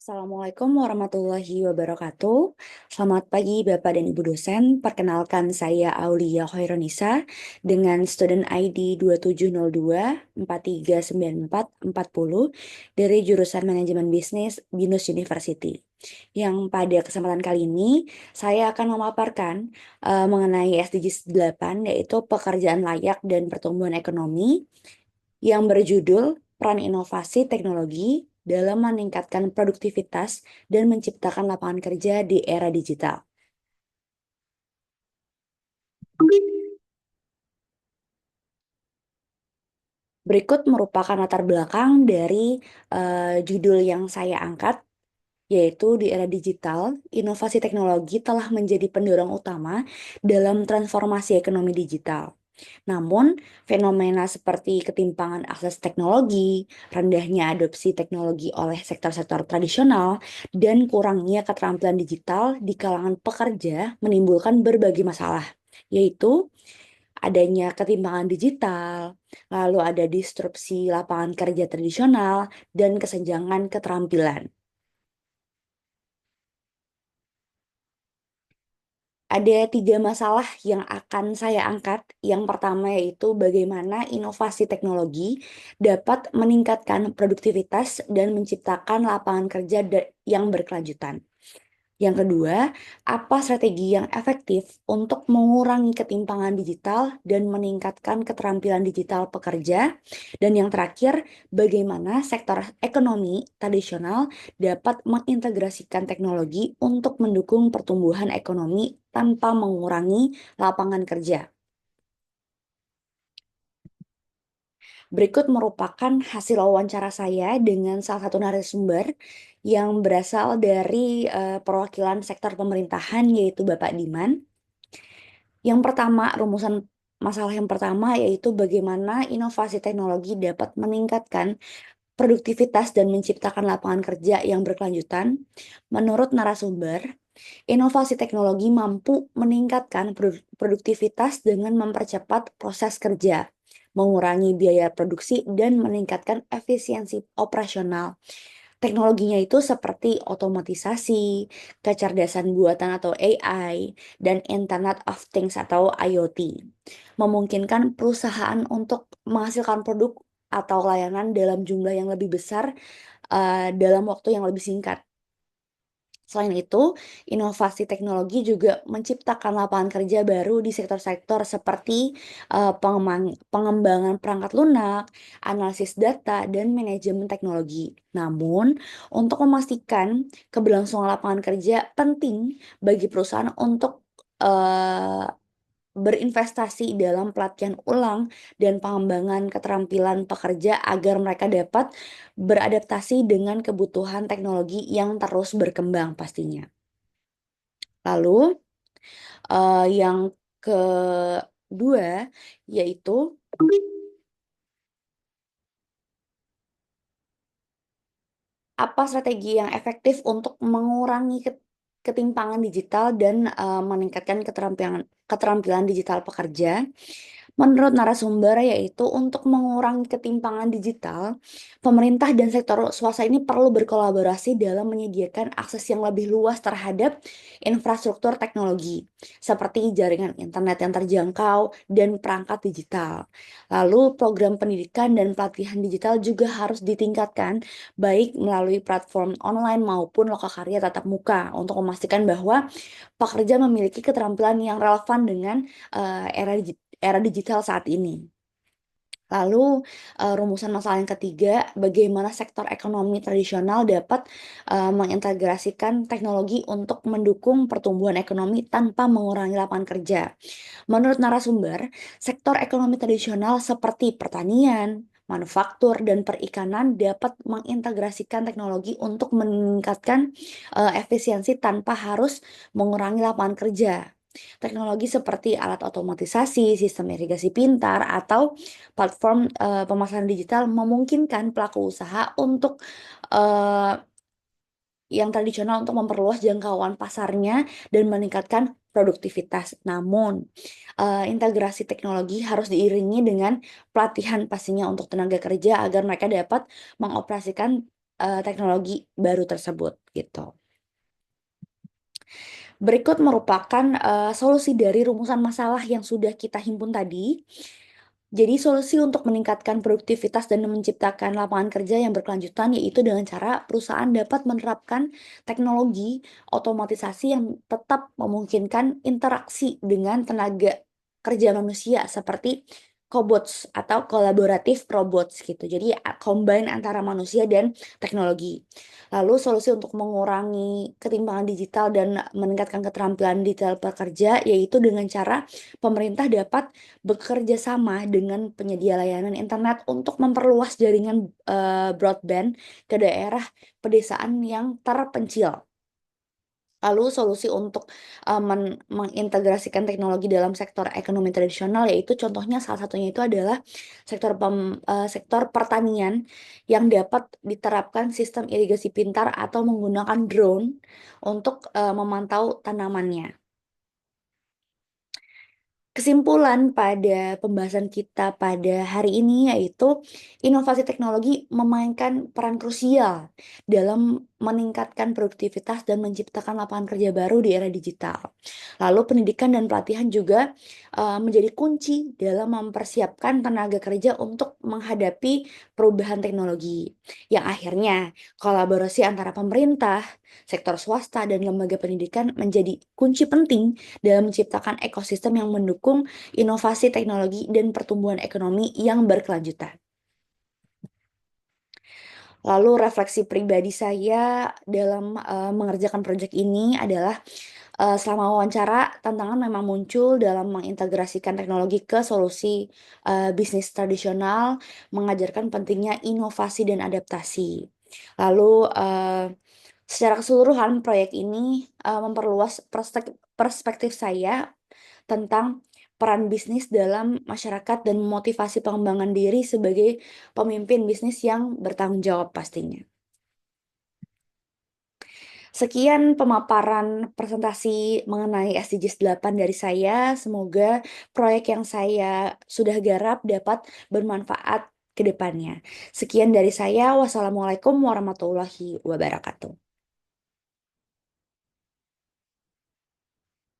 Assalamualaikum warahmatullahi wabarakatuh. Selamat pagi Bapak dan Ibu dosen. Perkenalkan saya Aulia Khaironisa dengan student ID 2702 439440 dari jurusan Manajemen Bisnis BINUS University. Yang pada kesempatan kali ini saya akan memaparkan mengenai SDGs 8 yaitu pekerjaan layak dan pertumbuhan ekonomi yang berjudul Peran Inovasi Teknologi dalam meningkatkan produktivitas dan menciptakan lapangan kerja di era digital. Berikut merupakan latar belakang dari judul yang saya angkat, yaitu di era digital, inovasi teknologi telah menjadi pendorong utama dalam transformasi ekonomi digital. Namun, fenomena seperti ketimpangan akses teknologi, rendahnya adopsi teknologi oleh sektor-sektor tradisional, dan kurangnya keterampilan digital di kalangan pekerja menimbulkan berbagai masalah, yaitu adanya ketimpangan digital, lalu ada disrupsi lapangan kerja tradisional, dan kesenjangan keterampilan. Ada 3 masalah yang akan saya angkat. Yang pertama yaitu bagaimana inovasi teknologi dapat meningkatkan produktivitas dan menciptakan lapangan kerja yang berkelanjutan. Yang kedua, apa strategi yang efektif untuk mengurangi ketimpangan digital dan meningkatkan keterampilan digital pekerja? Dan yang terakhir, bagaimana sektor ekonomi tradisional dapat mengintegrasikan teknologi untuk mendukung pertumbuhan ekonomi tanpa mengurangi lapangan kerja? Berikut merupakan hasil wawancara saya dengan salah satu narasumber yang berasal dari perwakilan sektor pemerintahan, yaitu Bapak Diman. Yang pertama, rumusan masalah yang pertama yaitu bagaimana inovasi teknologi dapat meningkatkan produktivitas dan menciptakan lapangan kerja yang berkelanjutan. Menurut narasumber, inovasi teknologi mampu meningkatkan produktivitas dengan mempercepat proses kerja, mengurangi biaya produksi, dan meningkatkan efisiensi operasional. Teknologinya itu seperti otomatisasi, kecerdasan buatan atau AI, dan Internet of Things atau IoT. Memungkinkan perusahaan untuk menghasilkan produk atau layanan dalam jumlah yang lebih besar dalam waktu yang lebih singkat. Selain itu, inovasi teknologi juga menciptakan lapangan kerja baru di sektor-sektor seperti pengembangan perangkat lunak, analisis data, dan manajemen teknologi. Namun, untuk memastikan keberlangsungan lapangan kerja penting bagi perusahaan untuk eh, berinvestasi dalam pelatihan ulang dan pengembangan keterampilan pekerja agar mereka dapat beradaptasi dengan kebutuhan teknologi yang terus berkembang pastinya. Lalu, yang kedua yaitu apa strategi yang efektif untuk mengurangi ketimpangan digital dan meningkatkan keterampilan digital pekerja? Menurut narasumber, yaitu untuk mengurangi ketimpangan digital, pemerintah dan sektor swasta ini perlu berkolaborasi dalam menyediakan akses yang lebih luas terhadap infrastruktur teknologi, seperti jaringan internet yang terjangkau dan perangkat digital. Lalu, program pendidikan dan pelatihan digital juga harus ditingkatkan, baik melalui platform online maupun lokakarya tatap muka, untuk memastikan bahwa pekerja memiliki keterampilan yang relevan dengan era digital saat ini. Lalu, rumusan masalah yang ketiga, bagaimana sektor ekonomi tradisional dapat mengintegrasikan teknologi untuk mendukung pertumbuhan ekonomi tanpa mengurangi lapangan kerja. Menurut narasumber, sektor ekonomi tradisional seperti pertanian, manufaktur, dan perikanan dapat mengintegrasikan teknologi untuk meningkatkan efisiensi tanpa harus mengurangi lapangan kerja. Teknologi seperti alat otomatisasi, sistem irigasi pintar, atau platform pemasaran digital memungkinkan pelaku usaha untuk yang tradisional untuk memperluas jangkauan pasarnya dan meningkatkan produktivitas. Namun, integrasi teknologi harus diiringi dengan pelatihan pastinya untuk tenaga kerja agar mereka dapat mengoperasikan teknologi baru tersebut gitu. Berikut merupakan solusi dari rumusan masalah yang sudah kita himpun tadi. Jadi solusi untuk meningkatkan produktivitas dan menciptakan lapangan kerja yang berkelanjutan yaitu dengan cara perusahaan dapat menerapkan teknologi otomatisasi yang tetap memungkinkan interaksi dengan tenaga kerja manusia seperti cobots atau collaborative robots gitu. Jadi combine antara manusia dan teknologi. Lalu solusi untuk mengurangi ketimpangan digital dan meningkatkan keterampilan digital pekerja yaitu dengan cara pemerintah dapat bekerja sama dengan penyedia layanan internet untuk memperluas jaringan broadband ke daerah pedesaan yang terpencil. Lalu solusi untuk mengintegrasikan teknologi dalam sektor ekonomi tradisional yaitu contohnya salah satunya itu adalah sektor pertanian yang dapat diterapkan sistem irigasi pintar atau menggunakan drone untuk memantau tanamannya. Kesimpulan pada pembahasan kita pada hari ini yaitu inovasi teknologi memainkan peran krusial dalam meningkatkan produktivitas dan menciptakan lapangan kerja baru di era digital. Lalu pendidikan dan pelatihan juga menjadi kunci dalam mempersiapkan tenaga kerja untuk menghadapi perubahan teknologi. Yang akhirnya kolaborasi antara pemerintah, sektor swasta dan lembaga pendidikan menjadi kunci penting dalam menciptakan ekosistem yang mendukung inovasi teknologi dan pertumbuhan ekonomi yang berkelanjutan. Lalu refleksi pribadi saya dalam mengerjakan proyek ini adalah selama wawancara tantangan memang muncul dalam mengintegrasikan teknologi ke solusi bisnis tradisional, mengajarkan pentingnya inovasi dan adaptasi. Lalu secara keseluruhan proyek ini memperluas perspektif saya tentang peran bisnis dalam masyarakat dan memotivasi pengembangan diri sebagai pemimpin bisnis yang bertanggung jawab pastinya. Sekian pemaparan presentasi mengenai SDGs 8 dari saya. Semoga proyek yang saya sudah garap dapat bermanfaat ke depannya. Sekian dari saya. Wassalamualaikum warahmatullahi wabarakatuh.